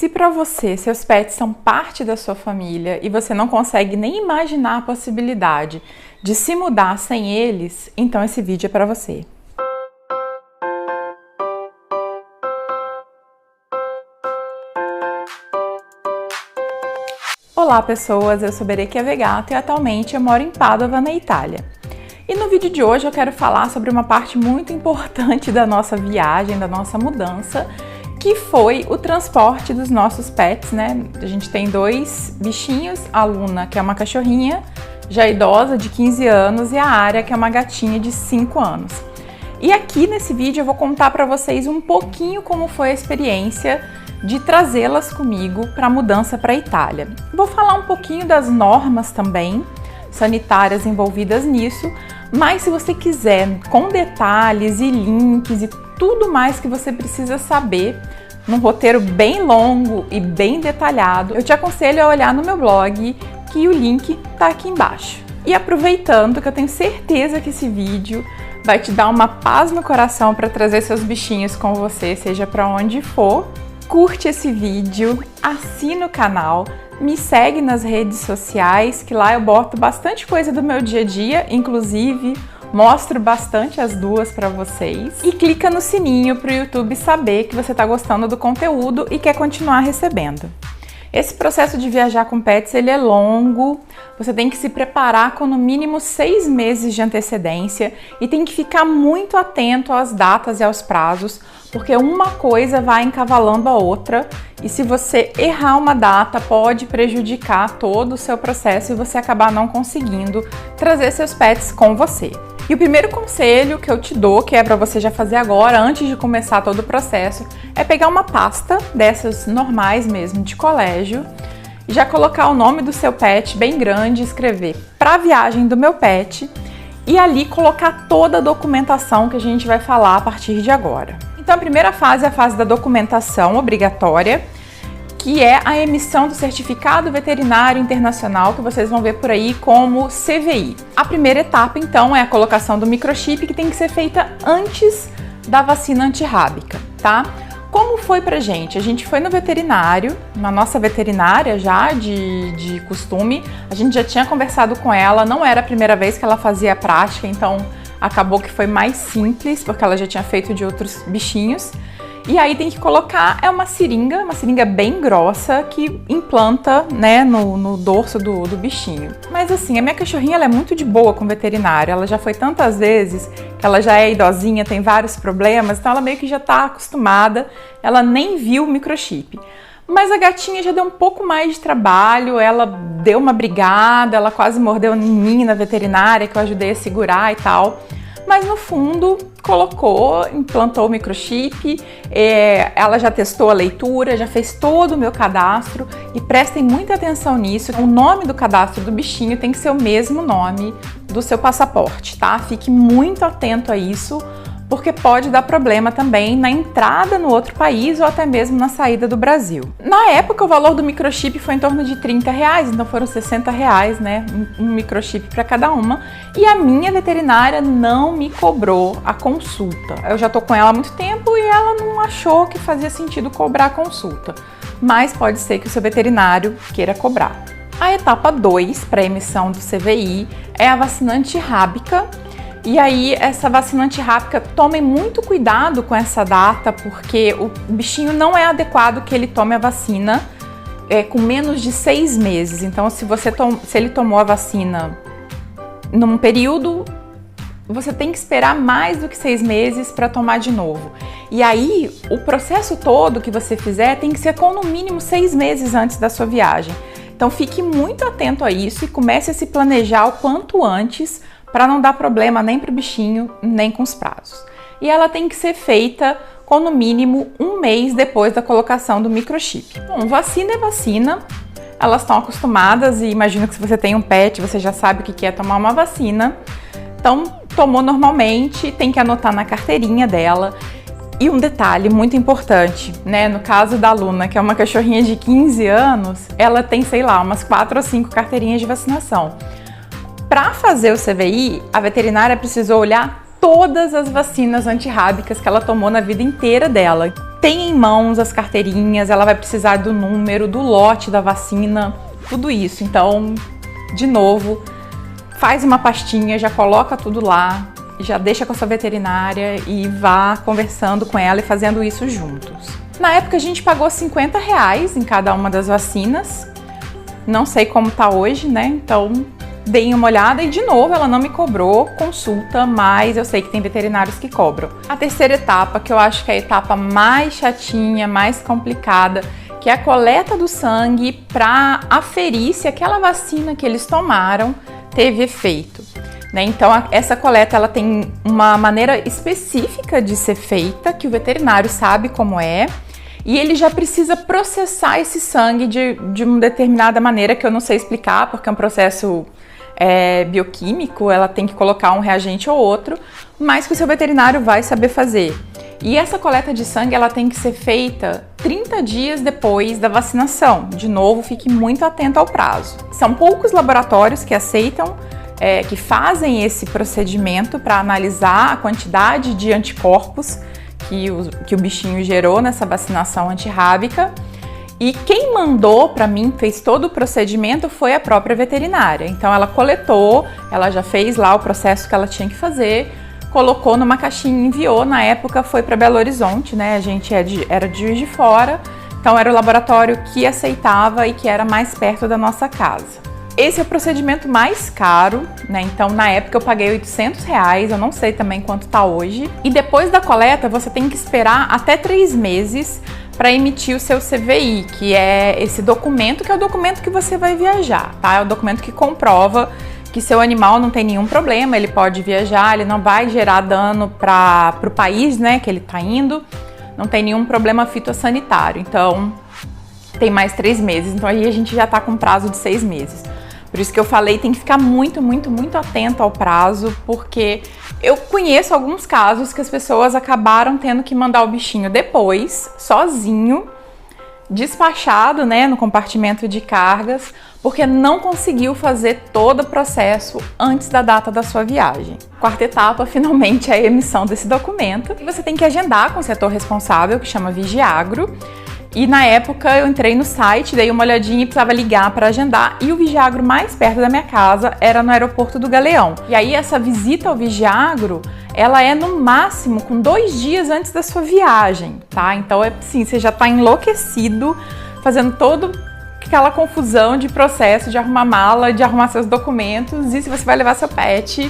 Se para você, seus pets são parte da sua família e você não consegue nem imaginar a possibilidade de se mudar sem eles, então esse vídeo é para você. Olá pessoas, eu sou Berekia Vegato e atualmente eu moro em Padova, na Itália. E no vídeo de hoje eu quero falar sobre uma parte muito importante da nossa viagem, da nossa mudança, que foi o transporte dos nossos pets, né? A gente tem dois bichinhos, a Luna, que é uma cachorrinha já idosa de 15 anos, e a Ária, que é uma gatinha de 5 anos. E aqui nesse vídeo eu vou contar para vocês um pouquinho como foi a experiência de trazê-las comigo para a mudança para a Itália. Vou falar um pouquinho das normas também sanitárias envolvidas nisso, mas se você quiser com detalhes e links e tudo mais que você precisa saber, num roteiro bem longo e bem detalhado, eu te aconselho a olhar no meu blog, que o link tá aqui embaixo. E aproveitando que eu tenho certeza que esse vídeo vai te dar uma paz no coração para trazer seus bichinhos com você, seja para onde for, curte esse vídeo, assina o canal, me segue nas redes sociais, que lá eu boto bastante coisa do meu dia a dia, inclusive mostro bastante as duas para vocês. E clica no sininho para o YouTube saber que você está gostando do conteúdo e quer continuar recebendo. Esse processo de viajar com pets, ele é longo, você tem que se preparar com no mínimo 6 meses de antecedência e tem que ficar muito atento às datas e aos prazos, porque uma coisa vai encavalando a outra e se você errar uma data pode prejudicar todo o seu processo e você acabar não conseguindo trazer seus pets com você. E o primeiro conselho que eu te dou, que é para você já fazer agora, antes de começar todo o processo, é pegar uma pasta dessas normais mesmo, de colégio, e já colocar o nome do seu pet bem grande, escrever "para viagem do meu pet", e ali colocar toda a documentação que a gente vai falar a partir de agora. Então a primeira fase é a fase da documentação obrigatória, que é a emissão do Certificado Veterinário Internacional, que vocês vão ver por aí como CVI. A primeira etapa, então, é a colocação do microchip, que tem que ser feita antes da vacina antirrábica, tá? Como foi pra gente? A gente foi no veterinário, na nossa veterinária já de costume, a gente já tinha conversado com ela, não era a primeira vez que ela fazia a prática, então acabou que foi mais simples, porque ela já tinha feito de outros bichinhos. E aí tem que colocar, é uma seringa bem grossa que implanta, né, no dorso do bichinho. Mas assim, a minha cachorrinha ela é muito de boa com o veterinário, ela já foi tantas vezes que ela já é idosinha, tem vários problemas, então ela meio que já tá acostumada, ela nem viu o microchip. Mas a gatinha já deu um pouco mais de trabalho, ela deu uma brigada, ela quase mordeu em mim na veterinária, que eu ajudei a segurar e tal. Mas no fundo colocou, implantou o microchip, ela já testou a leitura, já fez todo o meu cadastro e prestem muita atenção nisso, o nome do cadastro do bichinho tem que ser o mesmo nome do seu passaporte, tá? Fique muito atento a isso, porque pode dar problema também na entrada no outro país ou até mesmo na saída do Brasil. Na época o valor do microchip foi em torno de R$30, então foram R$60, né, um microchip para cada uma, e a minha veterinária não me cobrou a consulta. Eu já tô com ela há muito tempo e ela não achou que fazia sentido cobrar a consulta, mas pode ser que o seu veterinário queira cobrar. A etapa 2 para emissão do CVI é a vacina antirrábica. E aí, essa vacina antirrábica, tomem muito cuidado com essa data, porque o bichinho não é adequado que ele tome a vacina com menos de 6 meses. Então, se ele tomou a vacina num período, você tem que esperar mais do que 6 meses para tomar de novo. E aí, o processo todo que você fizer tem que ser com no mínimo 6 meses antes da sua viagem. Então, fique muito atento a isso e comece a se planejar o quanto antes, para não dar problema nem para o bichinho, nem com os prazos. E ela tem que ser feita com no mínimo 1 mês depois da colocação do microchip. Bom, vacina é vacina, elas estão acostumadas e imagino que se você tem um pet, você já sabe o que é tomar uma vacina. Então, tomou normalmente, tem que anotar na carteirinha dela. E um detalhe muito importante, né? No caso da Luna, que é uma cachorrinha de 15 anos, ela tem, sei lá, umas 4 ou 5 carteirinhas de vacinação. Para fazer o CVI, a veterinária precisou olhar todas as vacinas antirrábicas que ela tomou na vida inteira dela. tem em mãos as carteirinhas, ela vai precisar do número, do lote da vacina, tudo isso. Então, de novo, faz uma pastinha, já coloca tudo lá, já deixa com a sua veterinária e vá conversando com ela e fazendo isso juntos. Na época a gente pagou R$50 em cada uma das vacinas, não sei como tá hoje, né? Então deem uma olhada e de novo ela não me cobrou consulta, mas eu sei que tem veterinários que cobram. A terceira etapa, que eu acho que é a etapa mais chatinha, mais complicada, que é a coleta do sangue para aferir se aquela vacina que eles tomaram teve efeito, né? Então essa coleta ela tem uma maneira específica de ser feita, que o veterinário sabe como é, e ele já precisa processar esse sangue de uma determinada maneira que eu não sei explicar, porque é um processo bioquímico, ela tem que colocar um reagente ou outro, mas que o seu veterinário vai saber fazer. E essa coleta de sangue ela tem que ser feita 30 dias depois da vacinação. De novo, fique muito atento ao prazo. São poucos laboratórios que aceitam, que fazem esse procedimento para analisar a quantidade de anticorpos que o bichinho gerou nessa vacinação antirrábica. E quem mandou para mim, fez todo o procedimento, foi a própria veterinária. Então ela coletou, ela já fez lá o processo que ela tinha que fazer, colocou numa caixinha e enviou. Na época foi para Belo Horizonte, né? A gente era de Juiz de Fora, então era o laboratório que aceitava e que era mais perto da nossa casa. Esse é o procedimento mais caro, né? Então na época eu paguei R$800, eu não sei também quanto tá hoje. E depois da coleta você tem que esperar até 3 meses para emitir o seu CVI, que é esse documento, que é o documento que você vai viajar, tá? É o documento que comprova que seu animal não tem nenhum problema, ele pode viajar, ele não vai gerar dano para o país, né, que ele está indo, não tem nenhum problema fitossanitário. Então, tem mais 3 meses, então aí a gente já está com prazo de 6 meses. Por isso que eu falei, tem que ficar muito, muito, muito atento ao prazo, porque eu conheço alguns casos que as pessoas acabaram tendo que mandar o bichinho depois, sozinho, despachado, né, no compartimento de cargas, porque não conseguiu fazer todo o processo antes da data da sua viagem. Quarta etapa, finalmente, é a emissão desse documento. E você tem que agendar com o setor responsável, que chama Vigiagro. E na época eu entrei no site, dei uma olhadinha e precisava ligar para agendar, e o Vigiagro mais perto da minha casa era no aeroporto do Galeão. E aí essa visita ao Vigiagro, ela é no máximo com 2 dias antes da sua viagem, tá? Então é assim, você já está enlouquecido, fazendo toda aquela confusão de processo de arrumar mala, de arrumar seus documentos, e se você vai levar seu pet,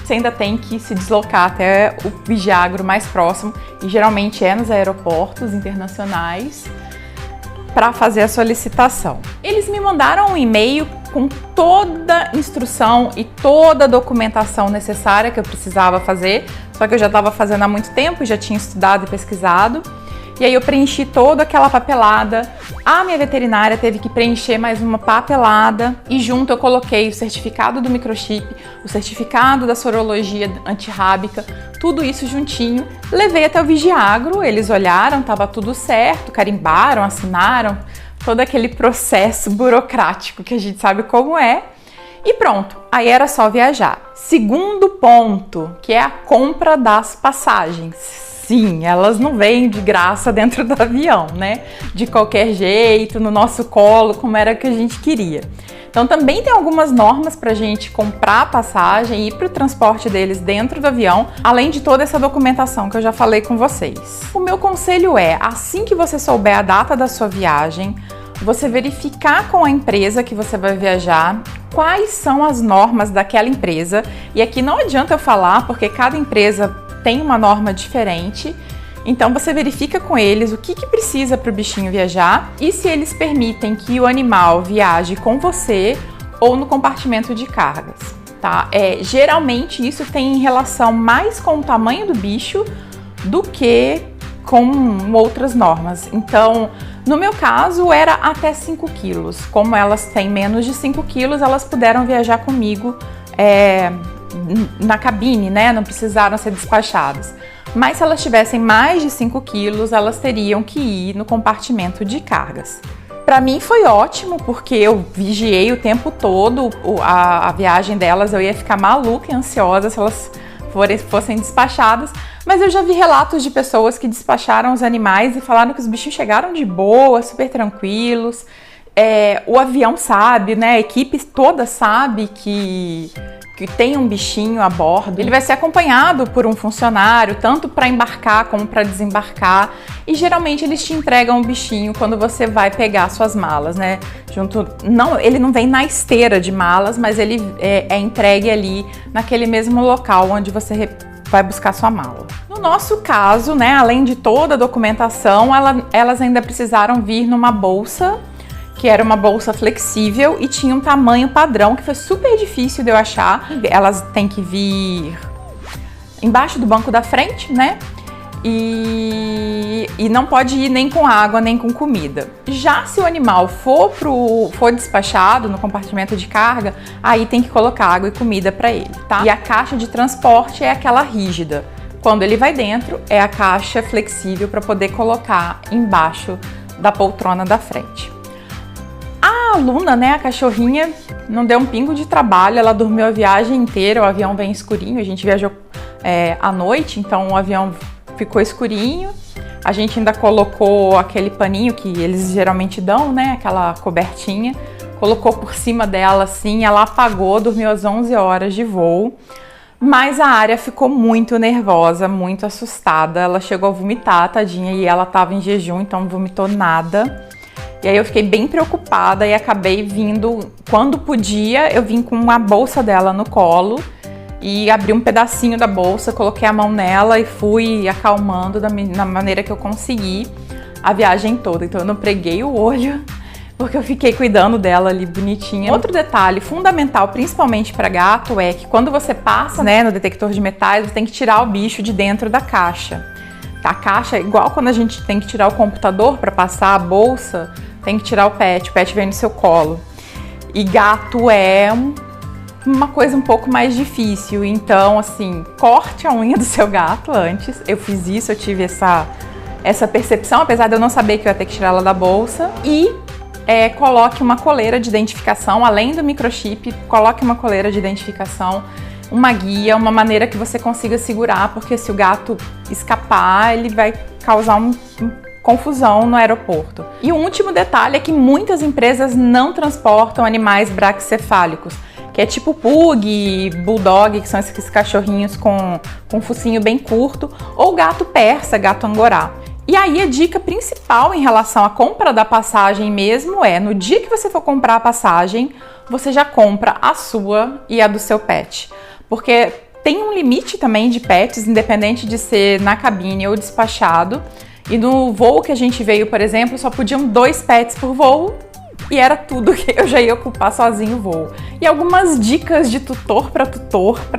você ainda tem que se deslocar até o Vigiagro mais próximo, e geralmente é nos aeroportos internacionais, para fazer a solicitação. Eles me mandaram um e-mail com toda a instrução e toda a documentação necessária que eu precisava fazer, só que eu já estava fazendo há muito tempo, já tinha estudado e pesquisado. E aí eu preenchi toda aquela papelada, a minha veterinária teve que preencher mais uma papelada e junto eu coloquei o certificado do microchip, o certificado da sorologia antirrábica, tudo isso juntinho. Levei até o Vigiagro, eles olharam, estava tudo certo, carimbaram, assinaram, todo aquele processo burocrático que a gente sabe como é. E pronto, aí era só viajar. Segundo ponto, que é a compra das passagens. Sim, elas não vêm de graça dentro do avião, né? De qualquer jeito, no nosso colo, como era que a gente queria. Então também tem algumas normas para a gente comprar a passagem e ir para o transporte deles dentro do avião, além de toda essa documentação que eu já falei com vocês. O meu conselho é, assim que você souber a data da sua viagem, você verificar com a empresa que você vai viajar quais são as normas daquela empresa. E aqui não adianta eu falar, porque cada empresa tem uma norma diferente, então você verifica com eles o que precisa para o bichinho viajar e se eles permitem que o animal viaje com você ou no compartimento de cargas, tá? Geralmente isso tem relação mais com o tamanho do bicho do que com outras normas. Então, no meu caso, era até 5 quilos. Como elas têm menos de 5 quilos, elas puderam viajar comigo na cabine, né? Não precisaram ser despachadas. Mas se elas tivessem mais de 5 quilos, elas teriam que ir no compartimento de cargas. Para mim foi ótimo, porque eu vigiei o tempo todo a viagem delas, eu ia ficar maluca e ansiosa se elas fossem despachadas, mas eu já vi relatos de pessoas que despacharam os animais e falaram que os bichinhos chegaram de boa, super tranquilos. O avião sabe, né? A equipe toda sabe que tem um bichinho a bordo. Ele vai ser acompanhado por um funcionário, tanto para embarcar como para desembarcar. E geralmente eles te entregam o bichinho quando você vai pegar suas malas, né? Ele não vem na esteira de malas, mas ele é entregue ali naquele mesmo local onde você vai buscar sua mala. No nosso caso, né, além de toda a documentação, elas ainda precisaram vir numa bolsa, que era uma bolsa flexível e tinha um tamanho padrão, que foi super difícil de eu achar. Elas têm que vir embaixo do banco da frente, né? E não pode ir nem com água, nem com comida. Já se o animal for despachado no compartimento de carga, aí tem que colocar água e comida para ele, tá? E a caixa de transporte é aquela rígida. Quando ele vai dentro, é a caixa flexível para poder colocar embaixo da poltrona da frente. A Luna, né, a cachorrinha, não deu um pingo de trabalho, ela dormiu a viagem inteira, o avião vem escurinho, a gente viajou à noite, então o avião ficou escurinho, a gente ainda colocou aquele paninho que eles geralmente dão, né, aquela cobertinha, colocou por cima dela assim, ela apagou, dormiu às 11 horas de voo, mas a Ária ficou muito nervosa, muito assustada, ela chegou a vomitar, tadinha, e ela tava em jejum, então não vomitou nada. E aí eu fiquei bem preocupada e acabei vindo, quando podia, eu vim com uma bolsa dela no colo e abri um pedacinho da bolsa, coloquei a mão nela e fui acalmando da maneira que eu consegui a viagem toda. Então eu não preguei o olho, porque eu fiquei cuidando dela ali bonitinha. Outro detalhe fundamental, principalmente para gato, é que quando você passa, né, no detector de metais, você tem que tirar o bicho de dentro da caixa. A caixa é igual quando a gente tem que tirar o computador para passar a bolsa, tem que tirar o pet vem no seu colo. E gato é uma coisa um pouco mais difícil, então assim, corte a unha do seu gato antes. Eu fiz isso, eu tive essa percepção, apesar de eu não saber que eu ia ter que tirá-la da bolsa. E coloque uma coleira de identificação, além do microchip, coloque uma coleira de identificação, uma guia, uma maneira que você consiga segurar, porque se o gato escapar, ele vai causar confusão no aeroporto. E o último detalhe é que muitas empresas não transportam animais braquicefálicos, que é tipo pug, bulldog, que são esses cachorrinhos com focinho bem curto, ou gato persa, gato angorá. E aí a dica principal em relação à compra da passagem mesmo no dia que você for comprar a passagem, você já compra a sua e a do seu pet. Porque tem um limite também de pets, independente de ser na cabine ou despachado. E no voo que a gente veio, por exemplo, só podiam 2 pets por voo e era tudo que eu já ia ocupar sozinho o voo. E algumas dicas de tutor para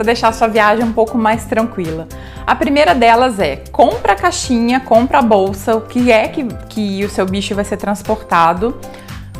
deixar a sua viagem um pouco mais tranquila. A primeira delas é: compra a caixinha, compra a bolsa, o que é que o seu bicho vai ser transportado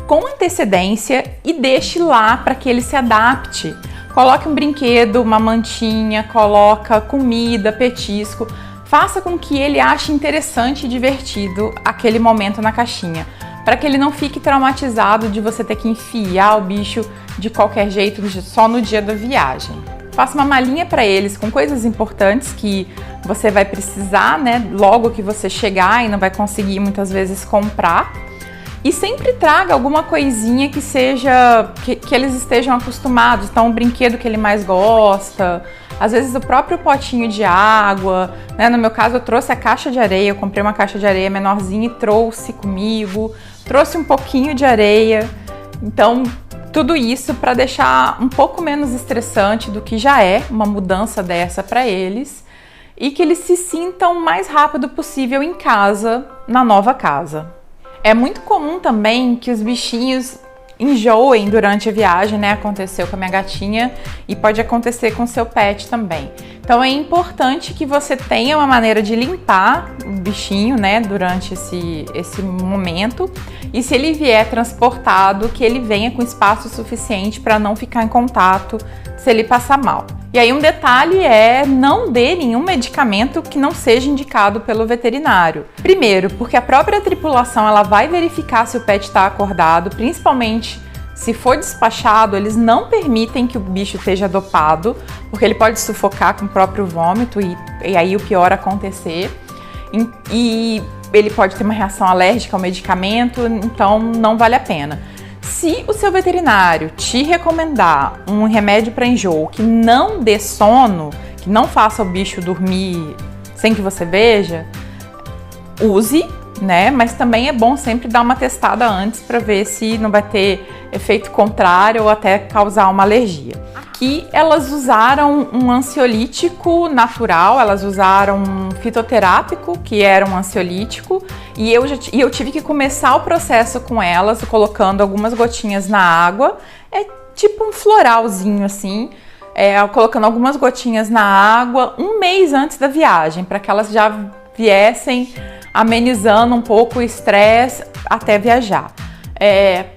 com antecedência e deixe lá para que ele se adapte. Coloque um brinquedo, uma mantinha, coloca comida, petisco. Faça com que ele ache interessante e divertido aquele momento na caixinha, para que ele não fique traumatizado de você ter que enfiar o bicho de qualquer jeito só no dia da viagem. Faça uma malinha para eles com coisas importantes que você vai precisar, né, logo que você chegar e não vai conseguir muitas vezes comprar. E sempre traga alguma coisinha que seja que eles estejam acostumados. Então, um brinquedo que ele mais gosta, às vezes o próprio potinho de água, né? No meu caso, eu trouxe a caixa de areia, eu comprei uma caixa de areia menorzinha e trouxe comigo, trouxe um pouquinho de areia. Então, tudo isso para deixar um pouco menos estressante do que já é uma mudança dessa para eles e que eles se sintam o mais rápido possível em casa, na nova casa. É muito comum também que os bichinhos enjoem durante a viagem, né? Aconteceu com a minha gatinha e pode acontecer com o seu pet também. Então é importante que você tenha uma maneira de limpar o bichinho, né, durante esse momento. E se ele vier transportado, que ele venha com espaço suficiente para não ficar em contato se ele passar mal. E aí um detalhe é não dê nenhum medicamento que não seja indicado pelo veterinário. Primeiro, porque a própria tripulação ela vai verificar se o pet está acordado, principalmente Se for despachado, eles não permitem que o bicho esteja dopado, porque ele pode sufocar com o próprio vômito e aí o pior acontecer. E ele pode ter uma reação alérgica ao medicamento, então não vale a pena. Se o seu veterinário te recomendar um remédio para enjoo que não dê sono, que não faça o bicho dormir sem que você veja, use, né? Mas também é bom sempre dar uma testada antes para ver se não vai ter efeito contrário ou até causar uma alergia. Aqui elas usaram um ansiolítico natural, elas usaram um fitoterápico, que era um ansiolítico, e eu tive que começar o processo com elas, colocando algumas gotinhas na água, é tipo um floralzinho assim, colocando algumas gotinhas na água um mês antes da viagem, para que elas já viessem amenizando um pouco o estresse até viajar.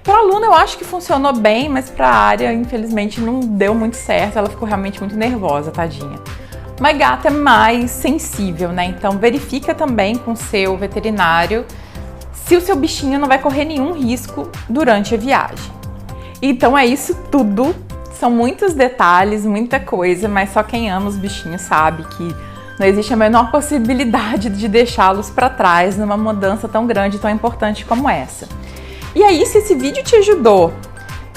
Para a Luna eu acho que funcionou bem, mas para a Ária infelizmente não deu muito certo, ela ficou realmente muito nervosa, tadinha. Mas gato é mais sensível, né? Então verifica também com o seu veterinário se o seu bichinho não vai correr nenhum risco durante a viagem. Então é isso tudo, são muitos detalhes, muita coisa, mas só quem ama os bichinhos sabe que não existe a menor possibilidade de deixá-los para trás numa mudança tão grande e tão importante como essa. E aí, se esse vídeo te ajudou,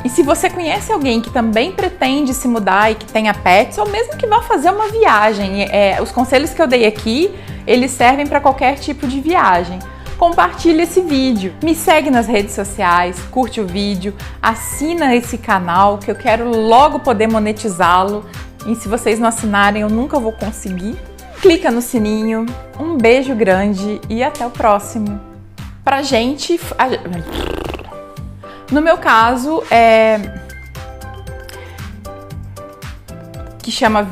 e se você conhece alguém que também pretende se mudar e que tenha pets, ou mesmo que vá fazer uma viagem, os conselhos que eu dei aqui, eles servem para qualquer tipo de viagem. Compartilhe esse vídeo, me segue nas redes sociais, curte o vídeo, assina esse canal que eu quero logo poder monetizá-lo, e se vocês não assinarem eu nunca vou conseguir. Clica no sininho, um beijo grande e até o próximo. Pra gente... No meu caso, que chama